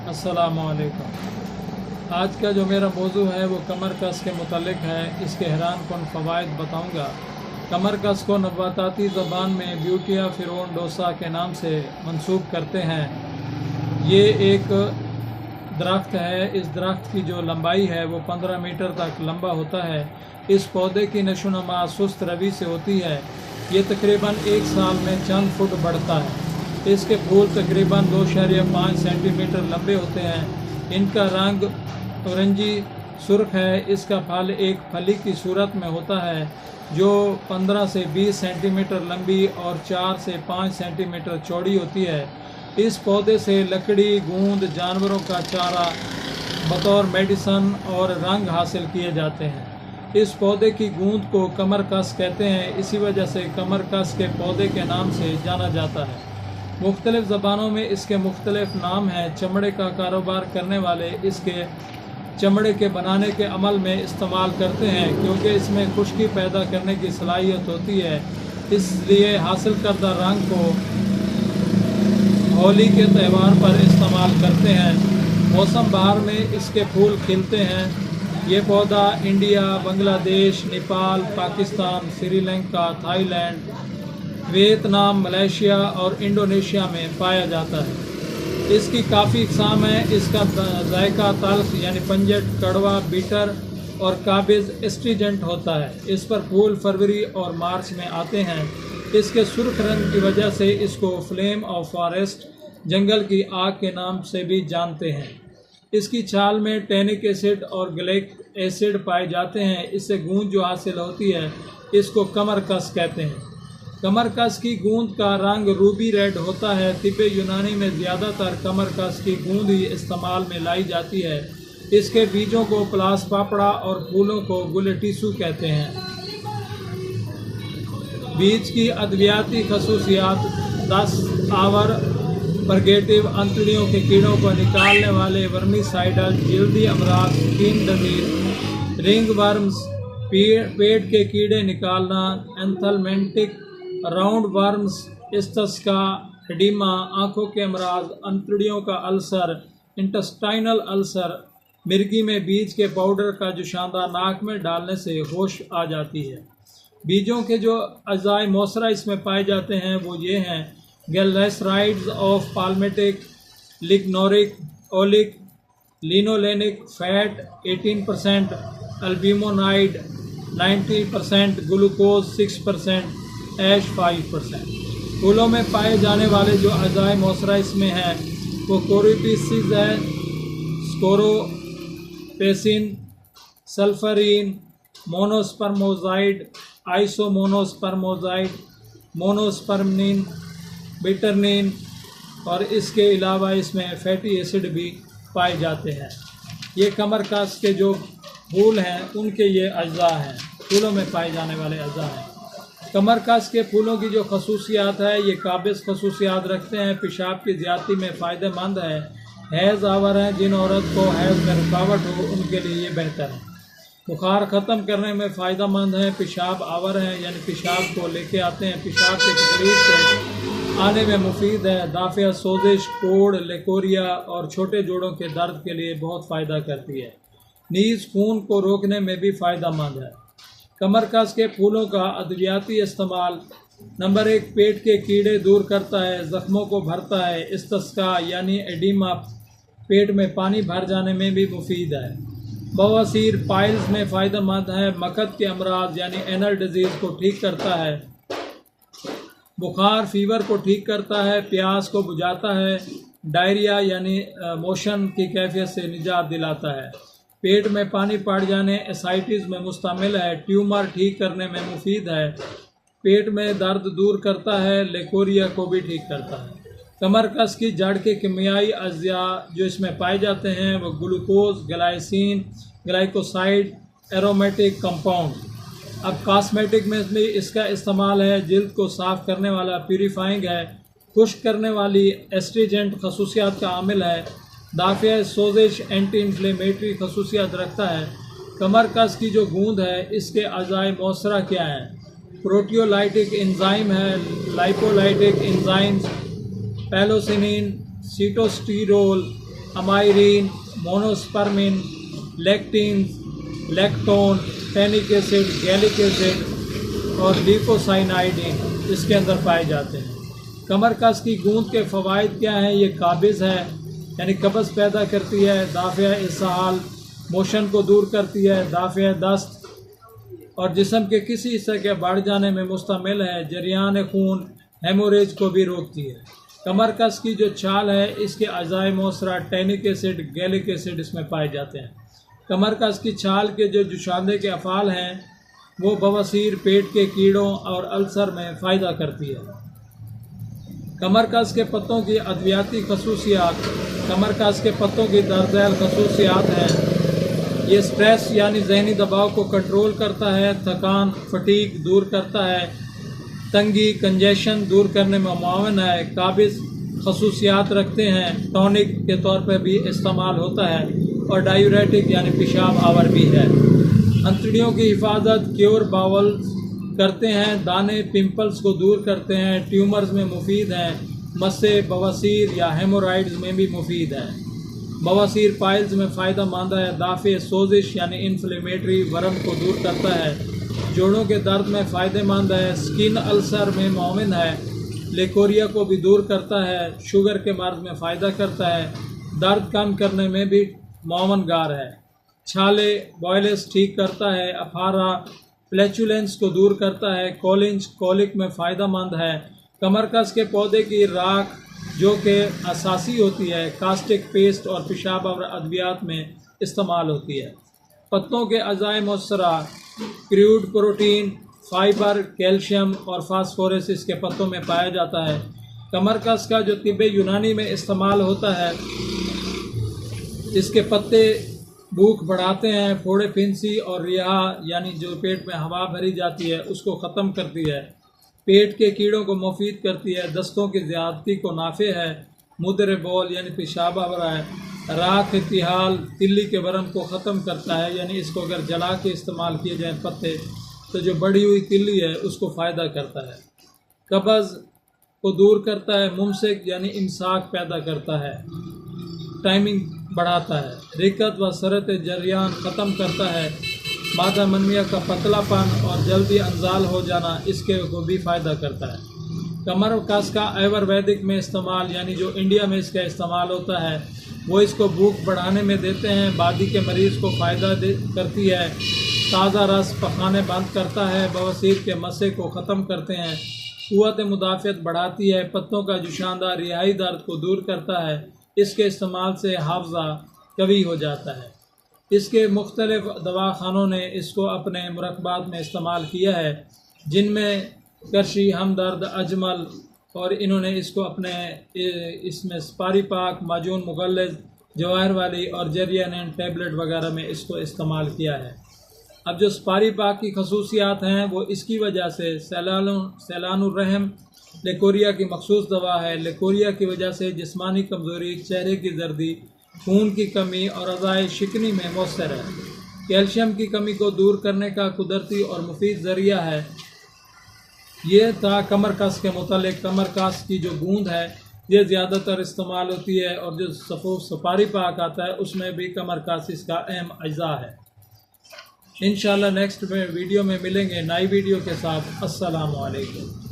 अस्सलामुअलैकुम। आज का जो मेरा मौजू है वो कमर कस के मुतालिक है। इसके हैरान कुन फ़वाइद बताऊँगा। कमर कस को नबाताती ज़बान में ब्यूटिया फ़िरोन डोसा के नाम से मंसूब करते हैं। ये एक दरख्त है। इस दरख्त की जो लंबाई है वो 15 मीटर तक लंबा होता है। इस पौधे की नशोनुमा सुस्त रवि से होती है। ये तकरीबन एक साल में चंद फुट बढ़ता है। इसके फूल तकरीबन 2.5 सेंटीमीटर लंबे होते हैं। इनका रंग औरंजी सुर्ख है। इसका फल एक फली की सूरत में होता है जो 15 से 20 सेंटीमीटर लंबी और 4 से 5 सेंटीमीटर चौड़ी होती है। इस पौधे से लकड़ी, गूंद, जानवरों का चारा बतौर मेडिसन और रंग हासिल किए जाते हैं। इस पौधे की गूंद को कमर कस कहते हैं। इसी वजह से कमर कस के पौधे के नाम से जाना जाता है। मुख्तलिफ़ ज़बानों में इसके मुख्तलिफ़ नाम हैं। चमड़े का कारोबार करने वाले इसके चमड़े के बनाने के अमल में इस्तेमाल करते हैं क्योंकि इसमें खुश्की पैदा करने की सलाहियत होती है। इसलिए हासिल करदा रंग को होली के त्यौहार पर इस्तेमाल करते हैं। मौसम बहार में इसके फूल खिलते हैं। ये पौधा India, Bangladesh, Nepal, Pakistan, Sri Lanka, Thailand, Vietnam, Malaysia और इंडोनेशिया में पाया जाता है। इसकी काफ़ी इक़साम है। इसका जायका तल्ख यानी पंजट, कड़वा, बीटर और काबिज़ एस्ट्रीजेंट होता है। इस पर फूल फरवरी और मार्च में आते हैं। इसके सुर्ख रंग की वजह से इसको फ्लेम ऑफ फॉरेस्ट, जंगल की आग के नाम से भी जानते हैं। इसकी छाल में टैनिक एसिड और ग्लिक एसिड पाए जाते हैं। इससे गूंद जो हासिल होती है इसको कमर कस कहते हैं। कमर कस की गूंद का रंग रूबी रेड होता है। तिब्बे यूनानी में ज़्यादातर कमर कस की गूंद ही इस्तेमाल में लाई जाती है। इसके बीजों को प्लास पापड़ा और फूलों को गुलेटिसू कहते हैं। बीज की अद्वियाती खसूसियात 10 आवर परगेटिव, अंतड़ियों के कीड़ों को निकालने वाले वर्मीसाइडल, जिल्दी अमराज, स्किन डिजीज, रिंग वर्म्स, पेट के कीड़े निकालना, एंथलमेंटिक, राउंड वर्म्स, इस्तस्का, एडिमा, आँखों के अमराज, अंतड़ियों का अल्सर, इंटेस्टाइनल अल्सर। मिर्गी में बीज के पाउडर का जुशांदा नाक में डालने से होश आ जाती है। बीजों के जो अज़ाए मौसरा इसमें पाए जाते हैं वो ये हैं: glycerides of palmitic, lignoceric, oleic, linolenic fat 18%, albuminoid 90%, glucose 6%, ash 5%। फूलों में पाए जाने वाले जो अज़ाए मौसरा इसमें हैं वो कोरिपिसिस है, स्कोरोपेसिन, सल्फरीन, मोनोस्पर्मोजाइड, आइसोमोनोस्पर्मोजाइड, मोनोस्पर्मिन, बिटरनिन और इसके अलावा इसमें फैटी एसिड भी पाए जाते हैं। ये कमर कस के जो फूल हैं उनके ये अज्जा हैं, फूलों में पाए जाने वाले अज्जा हैं। कमर कस के फूलों की जो खसूसियात है ये काबिज़ खसूसियात रखते हैं। पेशाब की ज़्यादती में फ़ायदेमंद है। हैज़ आवर हैं, जिन औरत को हैज़ में रुकावट हो उनके लिए ये बेहतर है। बुखार ख़त्म करने में फ़ायदेमंद है। पेशाब आवर हैं यानी पेशाब को लेके आते हैं, पेशाब की तकलीफ से आने में मुफीद है। दाफिया, सोजिश, कोड़, लेकोरिया और छोटे जोड़ों के दर्द के लिए बहुत फ़ायदा करती है। नीज़ खून को रोकने में भी फ़ायदेमंद है। कमर कस के फूलों का अद्वियाती इस्तेमाल: नंबर 1, पेट के कीड़े दूर करता है, ज़ख्मों को भरता है। इस्तस्का यानी एडिमा, पेट में पानी भर जाने में भी मुफीद है। बवासीर, पाइल्स में फ़ायदेमंद है। मकत के अमराज यानी एनल डिजीज़ को ठीक करता है। बुखार, फीवर को ठीक करता है। प्यास को बुझाता है। डायरिया यानी मोशन की कैफियत से निजात दिलाता है। पेट में पानी पड़ जाने, एसाइटिस में मुस्तमिल है। ट्यूमर ठीक करने में मुफीद है। पेट में दर्द दूर करता है। लेकोरिया को भी ठीक करता है। कमर कस की जड़ के कीमियाई अज्जा जो इसमें पाए जाते हैं वो glucose, glycine, glycoside, aromatic compound. अब कॉस्मेटिक में भी इसका इस्तेमाल है। जिल्द को साफ़ करने वाला, प्यूरीफाइंग है। खुश्क करने वाली, एस्ट्रीजेंट खसूसियात का आमिल है। दाफिया सोजिश, एंटी इन्फ्लेमेटरी खसूसियात रखता है। कमर कस की जो गूंद है इसके अज़ाए मौसरा क्या है? प्रोटियोलाइटिक एंजाइम है, लाइपोलाइटिक एंजाइम्स, पैलोसिनिन, sitosterol, amyrin, monospermin, lectin, lactone, tannic acid, gallic acid और लीकोसाइनाइडिन इसके अंदर पाए जाते हैं। कमर कस की गूंद के फ़वाइद क्या हैं? ये काबिज़ है यानी कब्ज़ पैदा करती है, दाफ़िया इसहाल, मोशन को दूर करती है, दाफ़िया दस्त और जिस्म के किसी हिस्से के बढ़ जाने में मुस्तमिल है, जरियान खून, हेमोरेज को भी रोकती है। कमर कस की जो छाल है इसके अज़ाए मोसरा, टैनिक एसिड, गैलिक एसिड इसमें पाए जाते हैं। कमर कस की छाल के जो जुशांदे के अफ़ाल हैं वो बवासीर, पेट के कीड़ों और अल्सर में फ़ायदा करती है। कमर कस के पत्तों की अद्वियाती खसूसियात। कमर कस के पत्तों की दर्जैल खसूसियात हैं। ये स्ट्रेस यानी जहनी दबाव को कंट्रोल करता है, थकान, फटीग दूर करता है, तंगी, कंजेशन दूर करने में मुआवन है, काबिज़ खसूसियात रखते हैं, टॉनिक के तौर पर भी इस्तेमाल होता है और डायूरेटिक यानी पेशाब आवर भी है। अंतड़ियों की हिफाजत, क्योर बावल करते हैं, दाने पिंपल्स को दूर करते हैं, ट्यूमर्स में मुफीद हैं, मस्से, बवासीर या हेमोराइड्स में भी मुफीद हैं। बवासीर पाइल्स में फ़ायदा मंद है, दाफ़े सोजिश यानी इन्फ्लेमेटरी वर्म को दूर करता है, जोड़ों के दर्द में फ़ायदेमंद है, स्किन अल्सर में मुआविन है, लेकोरिया को भी दूर करता है, शुगर के मर्ज़ में फ़ायदा करता है, दर्द कम करने में भी मुआवनगार है, छाले बॉयलेस ठीक करता है, अफारा फ्लैचुलेंस को दूर करता है, कॉलिंज कॉलिक में फ़ायदा मंद है। कमर कस के पौधे की राख जो कि असासी होती है, कास्टिक पेस्ट और पेशाब और अद्वियात में इस्तेमाल होती है। पत्तों के अज़ाए मुसरा, क्रूड प्रोटीन, फाइबर, कैल्शियम और फास्फोरस इसके पत्तों में पाया जाता है। कमर कस का जो तिब्बे यूनानी में इस्तेमाल होता है, इसके पत्ते भूख बढ़ाते हैं, फोड़े फिंसी और रिहा यानी जो पेट में हवा भरी जाती है उसको ख़त्म करती है, पेट के कीड़ों को मुफीद करती है, दस्तों की ज़्यादती को नाफे है, मुदर बौल यानी पेशाब आवरा है, राख तिहाल तिल्ली के वर्म को ख़त्म करता है यानी इसको अगर जला के इस्तेमाल किए जाए पत्ते तो जो बढ़ी हुई तिल्ली है उसको फ़ायदा करता है, कब्ज़ को दूर करता है, मुमसिक यानी इमसाक पैदा करता है, टाइमिंग बढ़ाता है, रिकत व सरत जरियान ख़त्म करता है, मादा मनमिया का पतलापन और जल्दी अंजाल हो जाना इसके को भी फ़ायदा करता है। कमर कस का आयुर्वेदिक में इस्तेमाल यानी जो इंडिया में इसका इस्तेमाल होता है वो इसको भूख बढ़ाने में देते हैं, बादी के मरीज़ को फ़ायदा करती है, ताज़ा रस पखाने बंद करता है, बवासीर के मस्से को ख़त्म करते हैं, क़ुव्वत मुदाफ़ियत बढ़ाती है, पत्तों का जुशांदा रिहाई दर्द को दूर करता है, इसके इस्तेमाल से हाफ़ज़ा कवी हो जाता है। इसके मुख्तलिफ़ दवाखानों ने इसको अपने मुरक्बात में इस्तेमाल किया है, जिनमें करशी, हमदर्द, अजमल और इन्होंने इसको अपने इसमें स्पारी पाक, माजून मुगल्लिज़, जवाहर वाली और जरियान टैबलेट वगैरह में इसको इस्तेमाल किया है। अब जो स्पारी पाक की खसूसियात हैं वो इसकी वजह से सैलानुर रहम लेकोरिया की मखसूस दवा है। लेकोरिया की वजह से जिस्मानी कमज़ोरी, चेहरे की जर्दी, खून की कमी और अज़ाए शिकनी में मौसर है। कैल्शियम की कमी को दूर करने का कुदरती और मुफीद ज़रिया है। ये था कमर कस के मुतालिक। कमर कस की जो गूंद है ये ज़्यादातर इस्तेमाल होती है और जो सफारी पाक आता है उसमें भी कमर कस इसका अहम अज्जा है। इंशाल्लाह नेक्स्ट वीडियो में मिलेंगे नई वीडियो के साथ। अस्सलामु अलैकुम।